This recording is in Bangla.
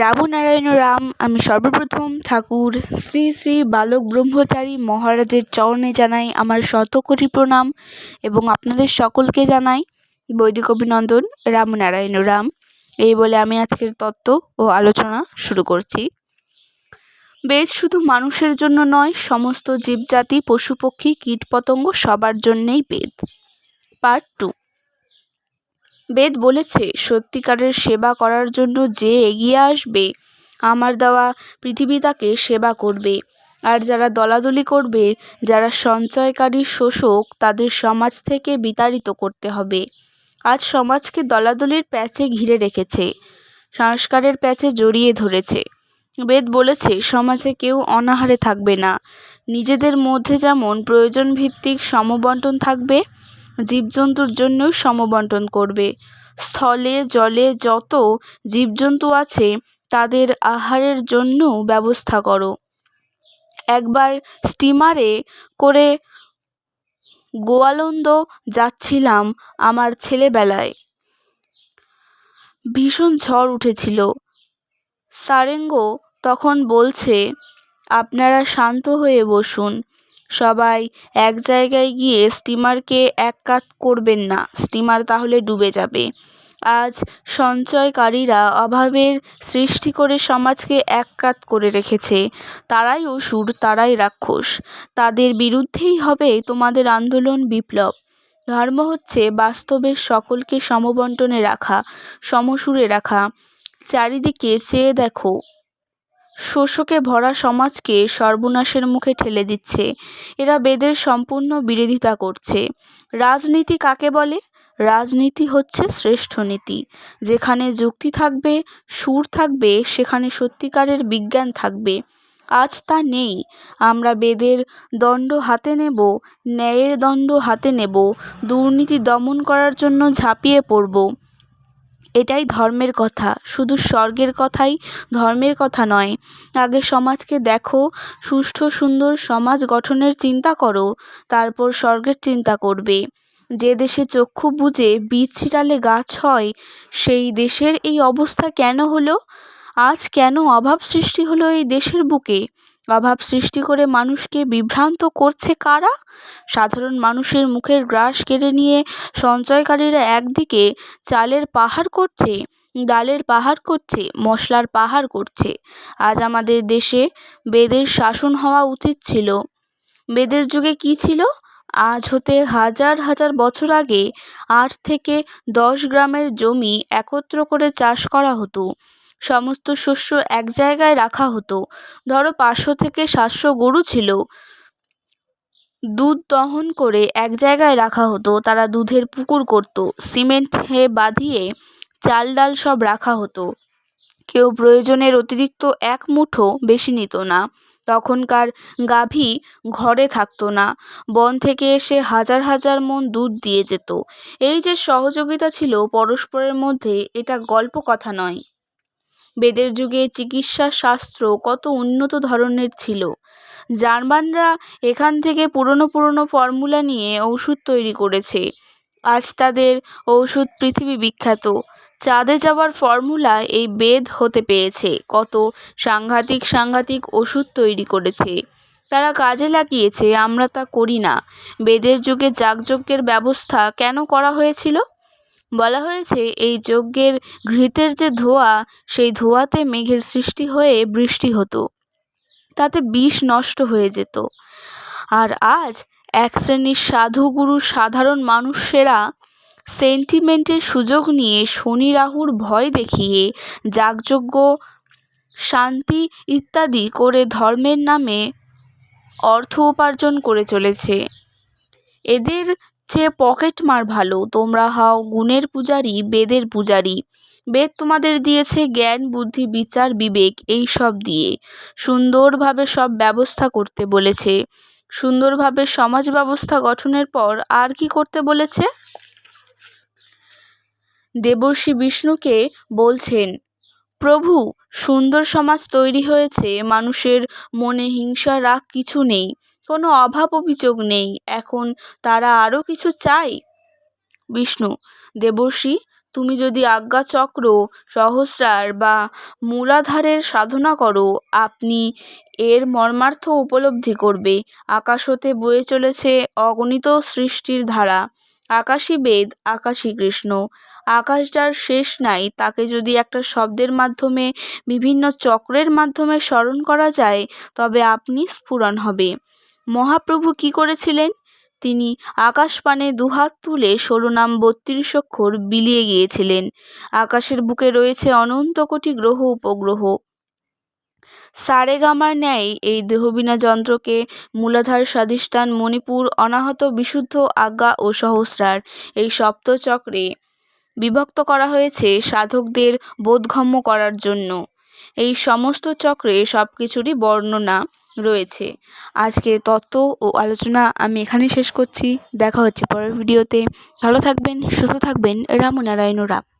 রামনারায়ণ রাম। আমি সর্বপ্রথম ঠাকুর শ্রী শ্রী বালক ব্রহ্মচারী মহারাজের চরণে জানাই আমার শতকোটি প্রণাম এবং আপনাদের সকলকে জানাই বৈদিক অভিনন্দন। রামনারায়ণ রাম। এই বলে আমি আজকের তত্ত্ব ও আলোচনা শুরু করছি। বেদ শুধু মানুষের জন্য নয়, সমস্ত জীবজাতি, পশু পক্ষী, কীটপতঙ্গ সবার জন্যেই বেদ। পার্ট 2। বেদ বলেছে, সত্যিকারের সেবা করার জন্য যে এগিয়ে আসবে, আমার দেওয়া পৃথিবী তাকে সেবা করবে। আর যারা দলাদলি করবে, যারা সঞ্চয়কারী শোষক, তাদের সমাজ থেকে বিতাড়িত করতে হবে। আজ সমাজকে দলাদলির প্যাচে ঘিরে রেখেছে, সংস্কারের প্যাচে জড়িয়ে ধরেছে। বেদ বলেছে, সমাজে কেউ অনাহারে থাকবে না। নিজেদের মধ্যে যেমন প্রয়োজন ভিত্তিক সমবন্টন থাকবে, জীবজন্তুর জন্যও সমবন্টন করবে। স্থলে জলে যত জীবজন্তু আছে, তাদের আহারের জন্য ব্যবস্থা করো। একবার স্টিমারে করে গোয়ালন্দ যাচ্ছিলাম আমার ছেলেবেলায়। ভীষণ ঝড় উঠেছিল। সারেঙ্গ তখন বলছে, আপনারা শান্ত হয়ে বসুন, সবাই এক জায়গায় গিয়ে স্টিমারকে এককাত করবেন না, স্টিমার তাহলে ডুবে যাবে। আজ সঞ্চয়কারীরা অভাবের সৃষ্টি করে সমাজকে এককাত করে রেখেছে। তারাই অসুর, তারাই রাক্ষস। তাদের বিরুদ্ধেই হবে তোমাদের আন্দোলন, বিপ্লব। ধর্ম হচ্ছে বাস্তবে সকলকে সমবন্টনে রাখা, সমসুরে রাখা। চারিদিকে চেয়ে দেখো, শোষকে ভরা সমাজকে সর্বনাশের মুখে ঠেলে দিচ্ছে। এরা বেদের সম্পূর্ণ বিরোধিতা করছে। রাজনীতি কাকে বলে? রাজনীতি হচ্ছে শ্রেষ্ঠ নীতি। যেখানে যুক্তি থাকবে, সুর থাকবে, সেখানে সত্যিকারের বিজ্ঞান থাকবে। আজ তা নেই। আমরা বেদের দণ্ড হাতে নেব, ন্যায়ের দণ্ড হাতে নেব, দুর্নীতি দমন করার জন্য ঝাঁপিয়ে পড়ব। এটাই ধর্মের কথা। শুধু স্বর্গের কথাই ধর্মের কথা নয়। আগে সমাজকে দেখো, সুষ্ঠু সুন্দর সমাজ গঠনের চিন্তা করো, তারপর স্বর্গের চিন্তা করবে। যে দেশে চক্ষু বুজে বীজ ছিটালে গাছ হয়, সেই দেশের এই অবস্থা কেন হলো? আজ কেন অভাব সৃষ্টি হলো এই দেশের বুকে? অভাব সৃষ্টি করে মানুষকে বিভ্রান্ত করছে কারা? সাধারণ মানুষের মুখের গ্রাস কেড়ে নিয়ে সঞ্চয়কারীরা একদিকে চালের পাহাড় করছে, ডালের পাহাড় করছে, মশলার পাহাড় করছে। আজ আমাদের দেশে বেদের শাসন হওয়া উচিত ছিল। বেদের যুগে কি ছিল? আজ হতে হাজার হাজার বছর আগে 8 থেকে 10 গ্রামের জমি একত্র করে চাষ করা হতো। সমস্ত শস্য এক জায়গায় রাখা হতো। ধরো 500 থেকে 700 গরু ছিল। দুধ দহন করে এক জায়গায় রাখা হতো। তারা দুধের পুকুর করত। সিমেন্টে বাঁধিয়ে চাল ডাল সব রাখা হতো। কেউ প্রয়োজনের অতিরিক্ত এক মুঠো বেশি নিত না। তখনকার গাভী ঘরে থাকতো না, বন থেকে এসে হাজার হাজার মণ দুধ দিয়ে যেত। এই যে সহযোগিতা ছিল পরস্পরের মধ্যে, এটা গল্প কথা নয়। বেদের যুগে চিকিৎসা শাস্ত্র কত উন্নত ধরনের ছিল। জার্মানরা এখান থেকে পুরনো পুরনো ফর্মুলা নিয়ে ওষুধ তৈরি করেছে। আজ তাদের ওষুধ পৃথিবী বিখ্যাত। চাঁদে যাওয়ার ফর্মুলা এই বেদ হতে পেয়েছে। কত সাংঘাতিক সাংঘাতিক ওষুধ তৈরি করেছে, তারা কাজে লাগিয়েছে, আমরা তা করি না। বেদের যুগে যাগযজ্ঞের ব্যবস্থা কেন করা হয়েছিল? বলা হয়েছে, এই যজ্ঞের ঘৃতের যে ধোঁয়া, সেই ধোঁয়াতে মেঘের সৃষ্টি হয়ে বৃষ্টি হতো, তাতে বিষ নষ্ট হয়ে যেত। আর আজ এক শ্রেণীর সাধুগুরু সাধারণ মানুষেরা সেন্টিমেন্টের সুযোগ নিয়ে শনি রাহুর ভয় দেখিয়ে যাগযজ্ঞ, শান্তি ইত্যাদি করে ধর্মের নামে অর্থ উপার্জন করে চলেছে। এদের চেয়ে পকেটমার ভালো। তোমরা হও গুণের পূজারী, বেদের পূজারী। বেদ তোমাদের দিয়েছে জ্ঞান, বুদ্ধি, বিচার, বিবেক। এই সব দিয়ে সুন্দরভাবে সব ব্যবস্থা করতে বলেছে। সুন্দরভাবে সমাজ ব্যবস্থা গঠনের পর আর কি করতে বলেছে? দেবর্ষি বিষ্ণুকে বলছেন, প্রভু, সুন্দর সমাজ তৈরি হয়েছে, মানুষের মনে হিংসা রাগ কিছু নেই, কোনো অভাব অভিযোগ নেই। এখন তারা আরও কিছু চায়। বিষ্ণু, দেবর্ষি, তুমি যদি আজ্ঞাচক্র, সহস্রার বা মূলাধারের সাধনা করো, আপনি এর মর্মার্থ উপলব্ধি করবে। আকাশ হতে বয়ে চলেছে অগণিত সৃষ্টির ধারা। আকাশই বেদ, আকাশই কৃষ্ণ। আকাশ যার শেষ নাই, তাকে যদি একটা শব্দের মাধ্যমে, বিভিন্ন চক্রের মাধ্যমে স্মরণ করা যায়, তবে আপনি স্ফুরণ হবে। মহাপ্রভু কি করেছিলেন? তিনি আকাশপানে দুহাত তুলে 16 নাম 32 অক্ষর বিলিয়ে গিয়েছিলেন। আকাশের বুকে রয়েছে অনন্ত কোটি গ্রহ উপগ্রহ। সারেগামার ন্যায় এই দেহবিনা যন্ত্রকে মূলাধার, স্বাধিষ্ঠান, মণিপুর, অনাহত, বিশুদ্ধ, আজ্ঞা ও সহস্রার এই সপ্তচক্রে বিভক্ত করা হয়েছে সাধকদের বোধগম্য করার জন্য। এই সমস্ত চক্রে সব কিছুরই বর্ণনা রয়েছে। আজকের তত্ত্ব ও আলোচনা আমি এখানেই শেষ করছি। দেখা হচ্ছে পরের ভিডিওতে। ভালো থাকবেন, সুস্থ থাকবেন। রামনারায়ণ রাম।